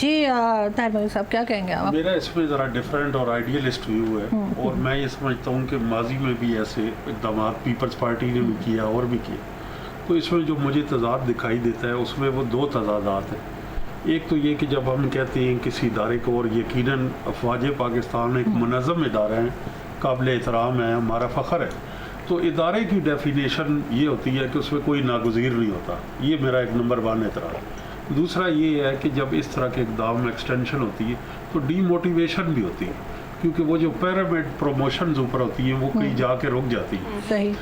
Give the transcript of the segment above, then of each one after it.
جی طاہر ملک صاحب کیا کہیں گے آپ؟ میرا اس میں ذرا ڈفرینٹ اور آئیڈیلسٹ ویو ہے، اور میں یہ سمجھتا ہوں کہ ماضی میں بھی ایسے اقدامات پیپلز پارٹی نے بھی کیا اور بھی کیے. تو اس میں جو مجھے تضاد دکھائی دیتا ہے اس میں وہ دو تضادات ہیں. ایک تو یہ کہ جب ہم کہتے ہیں کسی ادارے کو، اور یقیناً افواج پاکستان ایک منظم ادارہ ہے، قابل احترام ہے، ہمارا فخر ہے، تو ادارے کی ڈیفینیشن یہ ہوتی ہے کہ اس میں کوئی ناگزیر نہیں ہوتا. یہ میرا ایک نمبر 1 اعتراض. دوسرا یہ ہے کہ جب اس طرح کے اقدام میں ایکسٹینشن ہوتی ہے تو ڈی موٹیویشن بھی ہوتی ہے، کیونکہ وہ جو پیرامڈ پروموشنز اوپر ہوتی ہیں وہ کہیں جا کے رک جاتی ہیں. صحیح.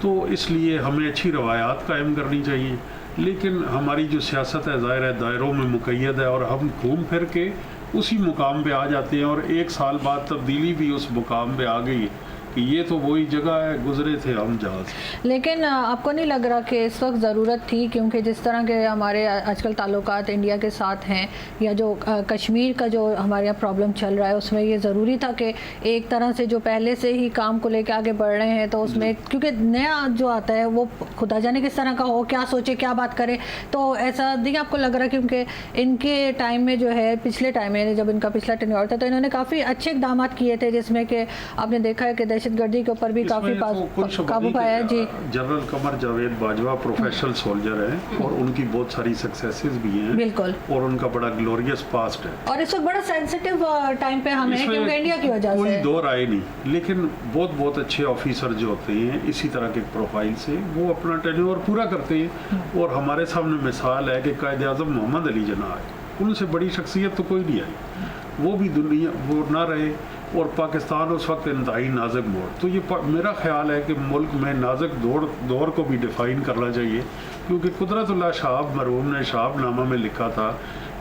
تو اس لیے ہمیں اچھی روایات قائم کرنی چاہیے، لیکن ہماری جو سیاست ہے ظاہر ہے دائروں میں مقید ہے، اور ہم گھوم پھر کے اسی مقام پہ آ جاتے ہیں، اور 1 سال بعد تبدیلی بھی اس مقام پہ آ گئی کہ یہ تو وہی جگہ ہے، گزرے تھے ہم جہاز. لیکن آپ کو نہیں لگ رہا کہ اس وقت ضرورت تھی، کیونکہ جس طرح کے ہمارے آج کل تعلقات انڈیا کے ساتھ ہیں، یا جو کشمیر کا جو ہمارے یہاں پرابلم چل رہا ہے، اس میں یہ ضروری تھا کہ ایک طرح سے جو پہلے سے ہی کام کو لے کے آگے بڑھ رہے ہیں، تو اس میں کیونکہ نیا جو آتا ہے وہ خدا جانے کس طرح کا ہو، کیا سوچے، کیا بات کرے، تو ایسا نہیں آپ کو لگ رہا؟ کیونکہ ان کے ٹائم میں جو ہے، پچھلے ٹائم میں جب ان کا پچھلا ٹینیور تھا، تو انہوں نے کافی اچھے اقدامات کیے تھے، جس میں کہ آپ نے دیکھا ہے کہ دہشت گردی کے اوپر بھی کافی قابو پایا ہے. جی. General Qamar Javed Bajwa professional soldier ہیں، اور ان کی بہت ساری سکسیسز بھی ہیں. بالکل. اور ان کا بڑا گلوریس پاسٹ ہے، اور اس وقت بڑا سینسٹیو ٹائم پہ ہم ہیں، کیونکہ انڈیا کی وجہ سے کوئی دو رائے نہیں. لیکن بہت اچھے آفیسر جو ہوتے ہیں اسی طرح کے پروفائل سے، وہ اپنا ٹینیور پورا کرتے ہیں. اور ہمارے سامنے مثال ہے کہ قائد اعظم محمد علی جناح ہے، ان سے بڑی شخصیت تو کوئی نہیں آئی، وہ بھی دنیا وہ نہ رہے، اور پاکستان اس وقت انتہائی نازک موڑ. تو یہ میرا خیال ہے کہ ملک میں نازک دور کو بھی ڈیفائن کرنا چاہیے، کیونکہ قدرت اللہ شہاب مرحوم نے شہاب نامہ میں لکھا تھا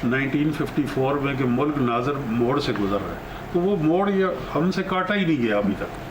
1954 میں کہ ملک نازک موڑ سے گزر رہا ہے. تو وہ موڑ یہ ہم سے کاٹا ہی نہیں گیا ابھی تک.